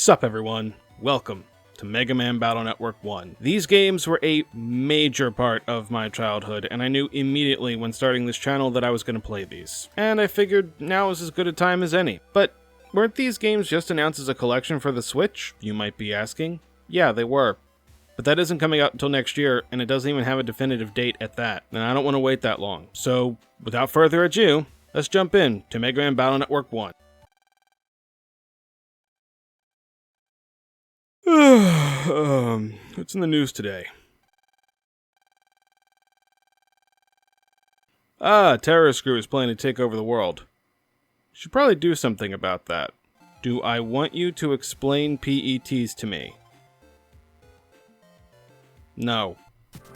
Sup everyone, welcome to Megaman Battle Network 1. These games were a major part of my childhood, and I knew immediately when starting this channel that I was going to play these. And I figured now is as good a time as any. But weren't these games just announced as a collection for the Switch, you might be asking? Yeah, they were. But that isn't coming out until next year, and it doesn't even have a definitive date at that, and I don't want to wait that long. So, without further ado, let's jump in to Megaman Battle Network 1. What's in the news today? Terrorist crew is planning to take over the world. Should probably do something about that. Do I want you to explain PETs to me? No.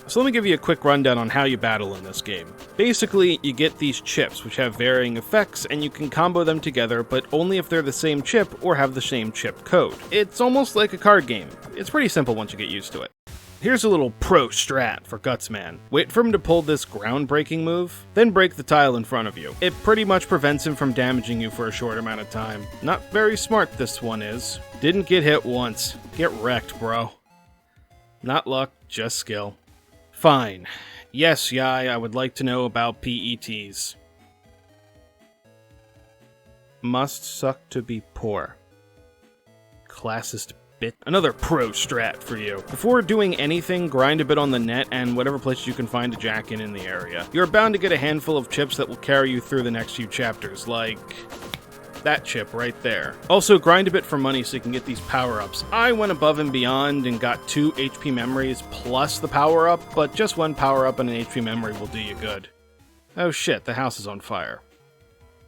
So let me give you a quick rundown on how you battle in this game. Basically, you get these chips, which have varying effects, and you can combo them together, but only if they're the same chip or have the same chip code. It's almost like a card game. It's pretty simple once you get used to it. Here's a little pro strat for Gutsman. Wait for him to pull this groundbreaking move, then break the tile in front of you. It pretty much prevents him from damaging you for a short amount of time. Not very smart, this one is. Didn't get hit once. Get wrecked, bro. Not luck, just skill. Fine. Yes, Yai, I would like to know about PETs. Must suck to be poor. Classist bit. Another pro strat for you. Before doing anything, grind a bit on the net and whatever place you can find a jack in the area. You're bound to get a handful of chips that will carry you through the next few chapters, like that chip right there. Also, grind a bit for money so you can get these power-ups. I went above and beyond and got 2 HP memories plus the power-up, but just one power-up and an HP memory will do you good. Oh shit, the house is on fire.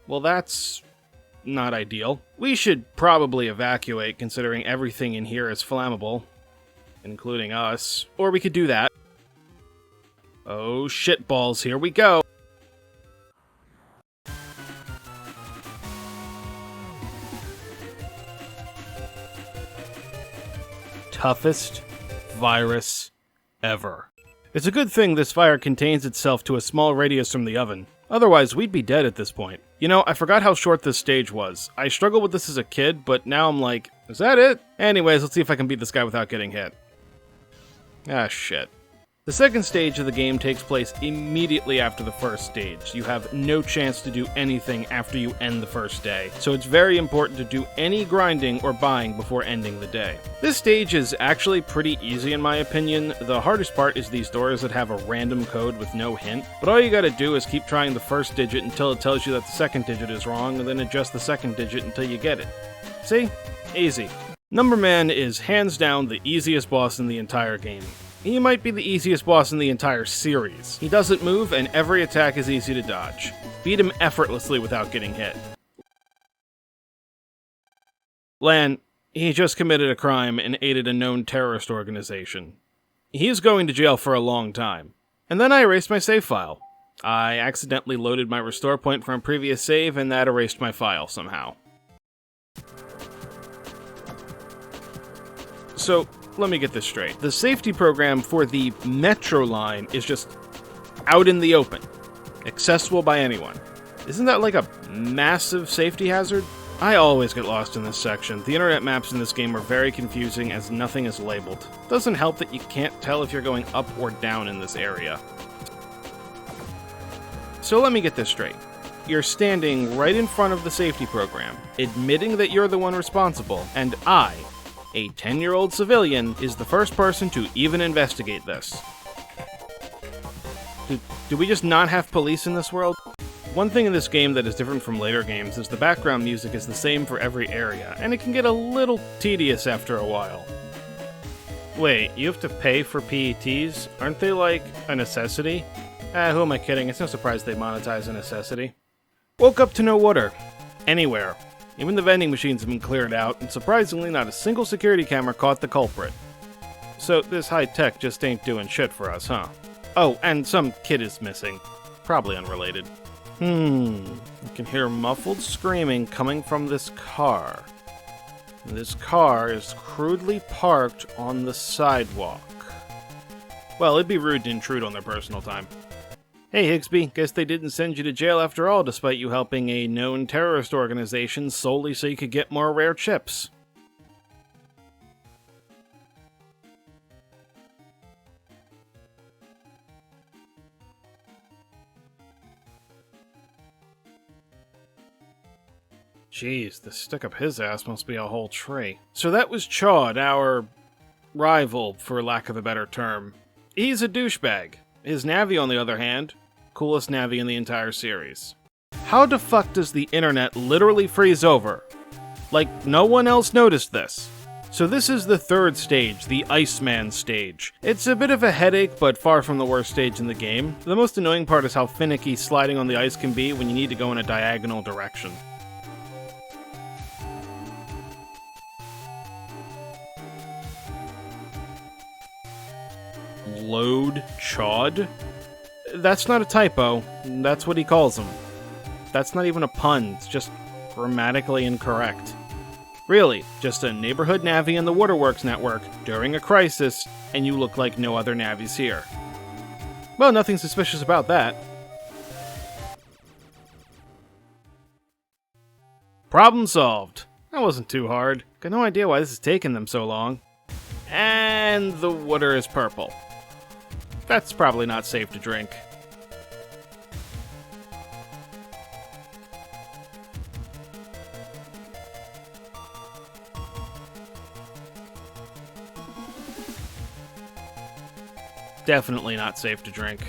Well, that's not ideal. We should probably evacuate considering everything in here is flammable, including us. Or we could do that. Oh shit balls, here we go. Toughest virus ever. It's a good thing this fire contains itself to a small radius from the oven. Otherwise, we'd be dead at this point. You know, I forgot how short this stage was. I struggled with this as a kid, but now I'm like, is that it? Anyways, let's see if I can beat this guy without getting hit. Ah, shit. The second stage of the game takes place immediately after the first stage. You have no chance to do anything after you end the first day, so it's very important to do any grinding or buying before ending the day. This stage is actually pretty easy in my opinion. The hardest part is these doors that have a random code with no hint, but all you gotta do is keep trying the first digit until it tells you that the second digit is wrong, and then adjust the second digit until you get it. See? Easy. Numberman is hands down the easiest boss in the entire game. He might be the easiest boss in the entire series. He doesn't move, and every attack is easy to dodge. Beat him effortlessly without getting hit. Lan, he just committed a crime and aided a known terrorist organization. He is going to jail for a long time. And then I erased my save file. I accidentally loaded my restore point from a previous save, and that erased my file somehow. So, let me get this straight. The safety program for the Metro line is just out in the open, accessible by anyone. Isn't that like a massive safety hazard? I always get lost in this section. The internet maps in this game are very confusing as nothing is labeled. Doesn't help that you can't tell if you're going up or down in this area. So let me get this straight. You're standing right in front of the safety program, admitting that you're the one responsible, and I, a 10-year-old civilian, is the first person to even investigate this. Do we just not have police in this world? One thing in this game that is different from later games is the background music is the same for every area, and it can get a little tedious after a while. Wait, you have to pay for PETs? Aren't they like a necessity? Who am I kidding? It's no surprise they monetize a necessity. Woke up to no water. Anywhere. Even the vending machines have been cleared out, and surprisingly not a single security camera caught the culprit. So this high tech just ain't doing shit for us, huh? Oh, and some kid is missing. Probably unrelated. You can hear muffled screaming coming from this car. This car is crudely parked on the sidewalk. Well, it'd be rude to intrude on their personal time. Hey, Higsby, guess they didn't send you to jail after all, despite you helping a known terrorist organization solely so you could get more rare chips. Jeez, the stick up his ass must be a whole tree. So that was Chod, our rival, for lack of a better term. He's a douchebag. His Navi, on the other hand, coolest Navi in the entire series. How the fuck does the internet literally freeze over? Like, no one else noticed this. So this is the third stage, the Iceman Stage. It's a bit of a headache, but far from the worst stage in the game. The most annoying part is how finicky sliding on the ice can be when you need to go in a diagonal direction. Load Chod? That's not a typo. That's what he calls him. That's not even a pun. It's just grammatically incorrect. Really, just a neighborhood Navi in the Waterworks network during a crisis, and you look like no other Navis here. Well, nothing suspicious about that. Problem solved. That wasn't too hard. Got no idea why this is taking them so long. And the water is purple. That's probably not safe to drink. Definitely not safe to drink.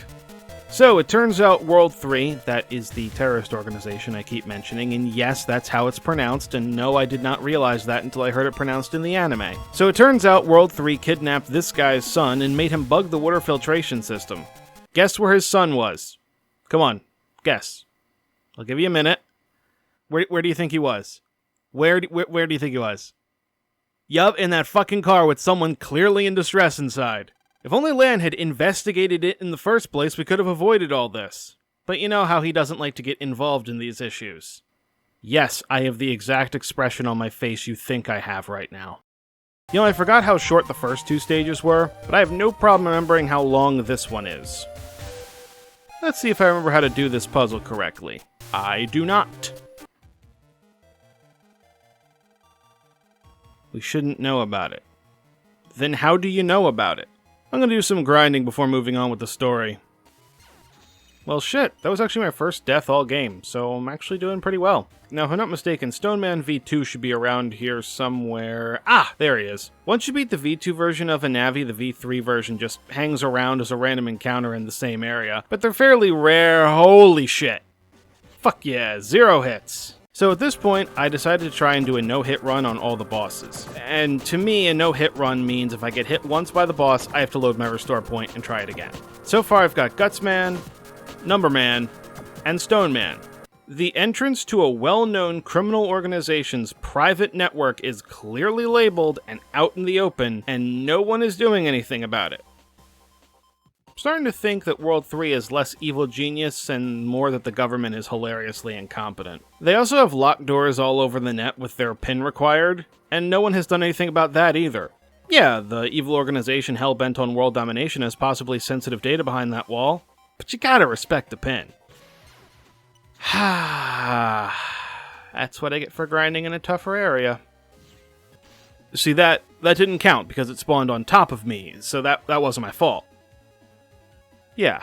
So, it turns out World 3, that is the terrorist organization I keep mentioning, and yes, that's how it's pronounced, and no, I did not realize that until I heard it pronounced in the anime. So it turns out World 3 kidnapped this guy's son and made him bug the water filtration system. Guess where his son was? Come on, guess. I'll give you a minute. Where do you think he was? Where do you think he was? Yup, in that fucking car with someone clearly in distress inside. If only Lan had investigated it in the first place, we could have avoided all this. But you know how he doesn't like to get involved in these issues. Yes, I have the exact expression on my face you think I have right now. You know, I forgot how short the first two stages were, but I have no problem remembering how long this one is. Let's see if I remember how to do this puzzle correctly. I do not. We shouldn't know about it. Then how do you know about it? I'm gonna do some grinding before moving on with the story. Well shit, that was actually my first death all game, so I'm actually doing pretty well. Now, if I'm not mistaken, Stoneman V2 should be around here somewhere. Ah, there he is. Once you beat the V2 version of a Navi, the V3 version just hangs around as a random encounter in the same area, but they're fairly rare. Holy shit. Fuck yeah, 0 hits. So at this point, I decided to try and do a no-hit run on all the bosses. And to me, a no-hit run means if I get hit once by the boss, I have to load my restore point and try it again. So far, I've got Gutsman, Numberman, and Stoneman. The entrance to a well-known criminal organization's private network is clearly labeled and out in the open, and no one is doing anything about it. I'm starting to think that World 3 is less evil genius and more that the government is hilariously incompetent. They also have locked doors all over the net with their PIN required, and no one has done anything about that either. Yeah, the evil organization hell-bent on world domination has possibly sensitive data behind that wall, but you gotta respect the PIN. That's what I get for grinding in a tougher area. See, that didn't count because it spawned on top of me, so that wasn't my fault. Yeah.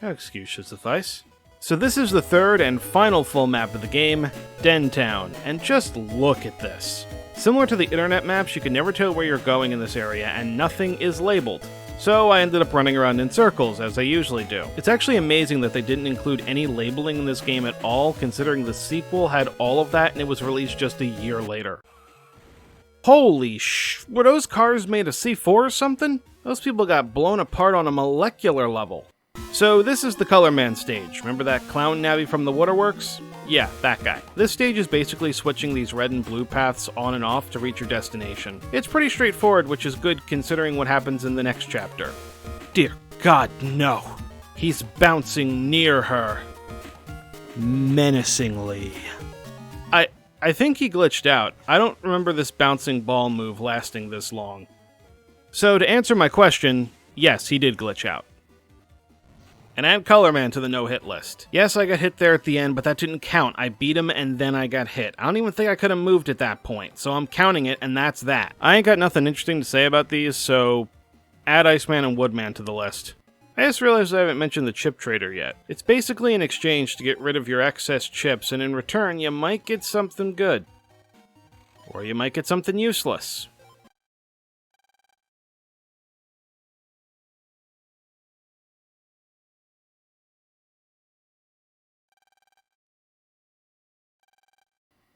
No excuse should suffice. So this is the third and final full map of the game, Dentown, and just look at this. Similar to the internet maps, you can never tell where you're going in this area, and nothing is labeled. So I ended up running around in circles, as I usually do. It's actually amazing that they didn't include any labeling in this game at all, considering the sequel had all of that and it was released just a year later. Holy were those cars made of C4 or something? Those people got blown apart on a molecular level. So this is the Color Man stage. Remember that clown Navi from the Waterworks? Yeah, that guy. This stage is basically switching these red and blue paths on and off to reach your destination. It's pretty straightforward, which is good considering what happens in the next chapter. Dear God, no. He's bouncing near her. Menacingly. I think he glitched out. I don't remember this bouncing ball move lasting this long. So to answer my question, yes, he did glitch out. And add Color Man to the no-hit list. Yes, I got hit there at the end, but that didn't count. I beat him and then I got hit. I don't even think I could have moved at that point, so I'm counting it and that's that. I ain't got nothing interesting to say about these, so add Iceman and Woodman to the list. I just realized I haven't mentioned the chip trader yet. It's basically an exchange to get rid of your excess chips, and in return, you might get something good. Or you might get something useless.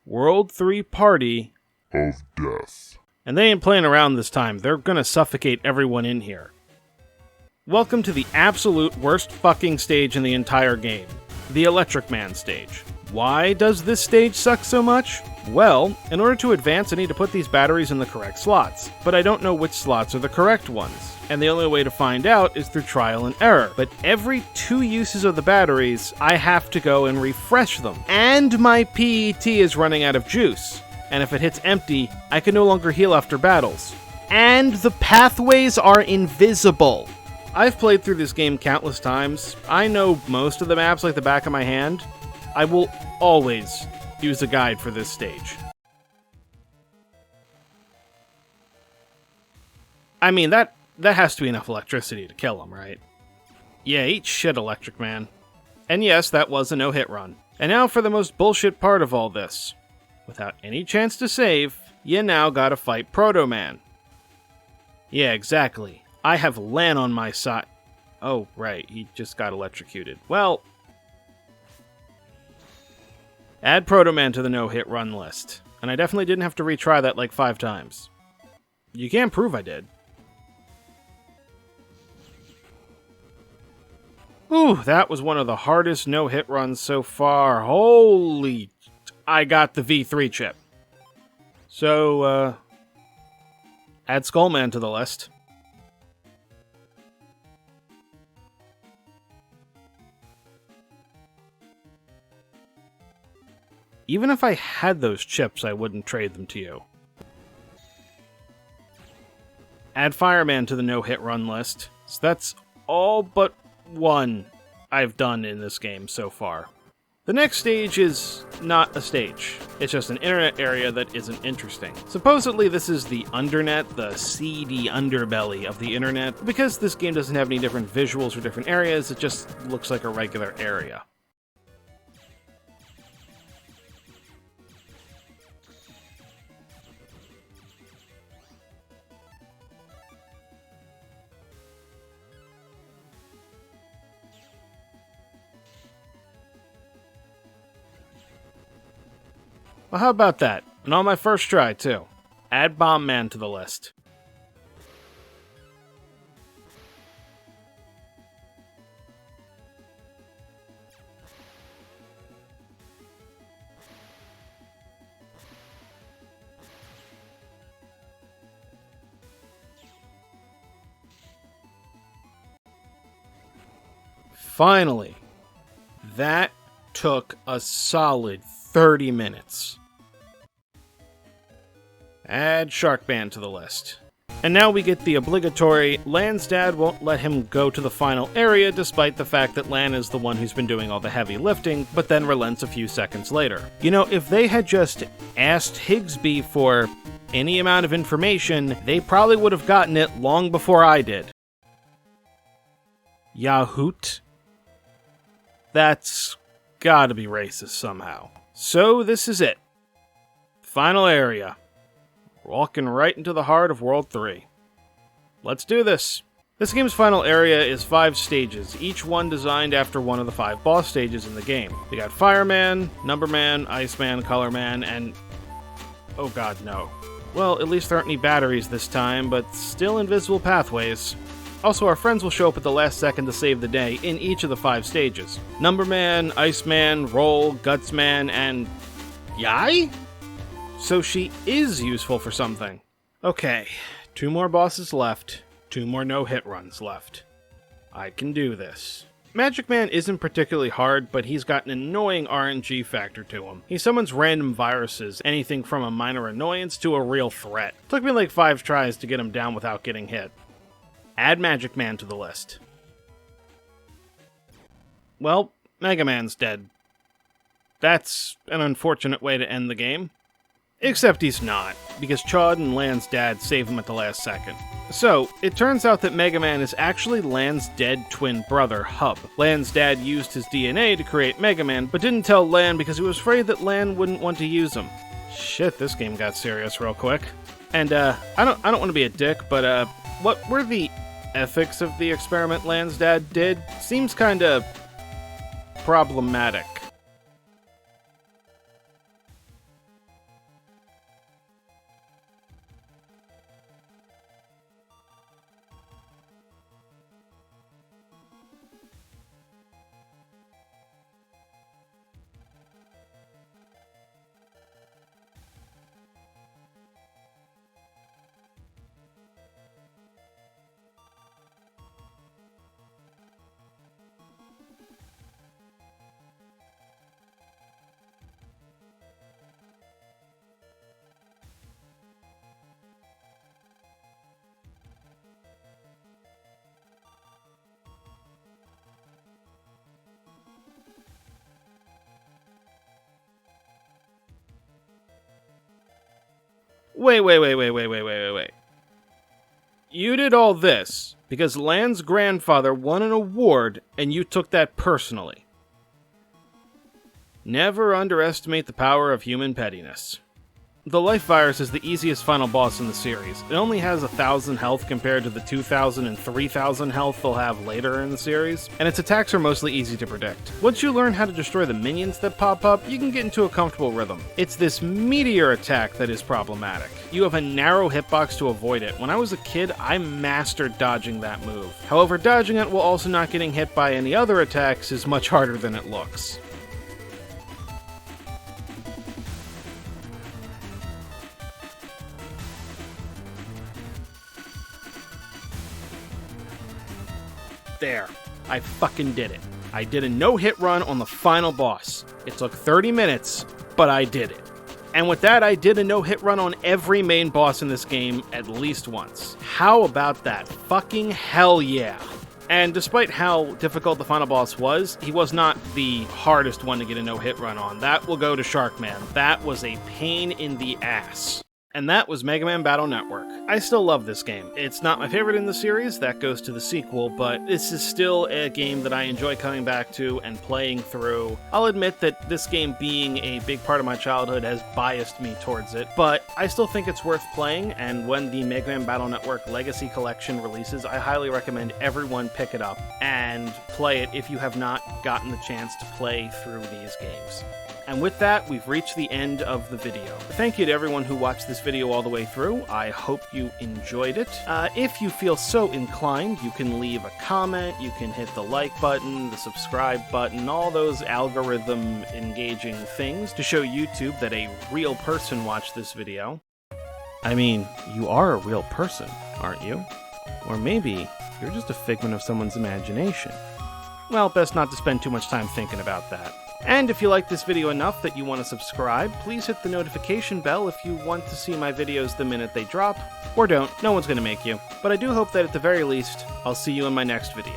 World 3 Party of Death. And they ain't playing around this time. They're gonna suffocate everyone in here. Welcome to the absolute worst fucking stage in the entire game. The Electric Man stage. Why does this stage suck so much? Well, in order to advance, I need to put these batteries in the correct slots. But I don't know which slots are the correct ones. And the only way to find out is through trial and error. But every 2 uses of the batteries, I have to go and refresh them. And my PET is running out of juice. And if it hits empty, I can no longer heal after battles. And the pathways are invisible. I've played through this game countless times. I know most of the maps like the back of my hand. I will always use a guide for this stage. I mean, that has to be enough electricity to kill him, right? Yeah, eat shit, Electric Man. And yes, that was a no-hit run. And now for the most bullshit part of all this. Without any chance to save, you now gotta fight Proto Man. Yeah, exactly. I have Lan on my side. Oh, right, he just got electrocuted. Well, add Proto Man to the no-hit run list. And I definitely didn't have to retry that like 5 times. You can't prove I did. Ooh, that was one of the hardest no-hit runs so far. Holy... I got the V3 chip. So, add Skullman to the list. Even if I had those chips, I wouldn't trade them to you. Add Fireman to the no-hit run list. So that's all but one I've done in this game so far. The next stage is not a stage. It's just an internet area that isn't interesting. Supposedly this is the undernet, the seedy underbelly of the internet. Because this game doesn't have any different visuals for different areas, it just looks like a regular area. Well, how about that? And on my first try, too. Add Bomb Man to the list. Finally. That took a solid 30 minutes. Add Shark Band to the list. And now we get the obligatory Lan's dad won't let him go to the final area despite the fact that Lan is the one who's been doing all the heavy lifting, but then relents a few seconds later. You know, if they had just asked Higsby for any amount of information, they probably would have gotten it long before I did. Yahoot? That's gotta be racist somehow. So this is it. Final area. Walking right into the heart of World 3. Let's do this. This game's final area is 5 stages, each one designed after one of the 5 boss stages in the game. We got Fireman, Numberman, Iceman, Colorman, and... oh god, no. Well, at least there aren't any batteries this time, but still invisible pathways. Also, our friends will show up at the last second to save the day in each of the 5 stages. Numberman, Iceman, Roll, Gutsman, and... Yai? So she is useful for something. Okay, 2 more bosses left, 2 more no-hit runs left. I can do this. Magic Man isn't particularly hard, but he's got an annoying RNG factor to him. He summons random viruses, anything from a minor annoyance to a real threat. Took me like 5 tries to get him down without getting hit. Add Magic Man to the list. Well, Mega Man's dead. That's an unfortunate way to end the game. Except he's not, because Chad and Lan's dad save him at the last second. So, it turns out that Megaman is actually Lan's dead twin brother, Hub. Lan's dad used his DNA to create Megaman, but didn't tell Lan because he was afraid that Lan wouldn't want to use him. Shit, this game got serious real quick. And, I don't want to be a dick, but, what were the ethics of the experiment Lan's dad did? Seems kinda problematic. Wait. You did all this because Lan's grandfather won an award and you took that personally. Never underestimate the power of human pettiness. The Life Virus is the easiest final boss in the series. It only has 1,000 health compared to the 2,000 and 3,000 health they'll have later in the series, and its attacks are mostly easy to predict. Once you learn how to destroy the minions that pop up, you can get into a comfortable rhythm. It's this meteor attack that is problematic. You have a narrow hitbox to avoid it. When I was a kid, I mastered dodging that move. However, dodging it while also not getting hit by any other attacks is much harder than it looks. There. I fucking did it. I did a no-hit run on the final boss. It took 30 minutes, but I did it. And with that, I did a no-hit run on every main boss in this game at least once. How about that? Fucking hell yeah. And despite how difficult the final boss was, he was not the hardest one to get a no-hit run on. That will go to Sharkman. That was a pain in the ass. And that was Megaman Battle Network. I still love this game. It's not my favorite in the series, that goes to the sequel, but this is still a game that I enjoy coming back to and playing through. I'll admit that this game being a big part of my childhood has biased me towards it, but I still think it's worth playing, and when the Megaman Battle Network Legacy Collection releases, I highly recommend everyone pick it up and play it if you have not gotten the chance to play through these games. And with that, we've reached the end of the video. Thank you to everyone who watched this video all the way through. I hope you enjoyed it. If you feel so inclined, you can leave a comment, you can hit the like button, the subscribe button, all those algorithm-engaging things to show YouTube that a real person watched this video. I mean, you are a real person, aren't you? Or maybe you're just a figment of someone's imagination. Well, best not to spend too much time thinking about that. And if you like this video enough that you want to subscribe, please hit the notification bell if you want to see my videos the minute they drop. Or don't, no one's going to make you. But I do hope that at the very least, I'll see you in my next video.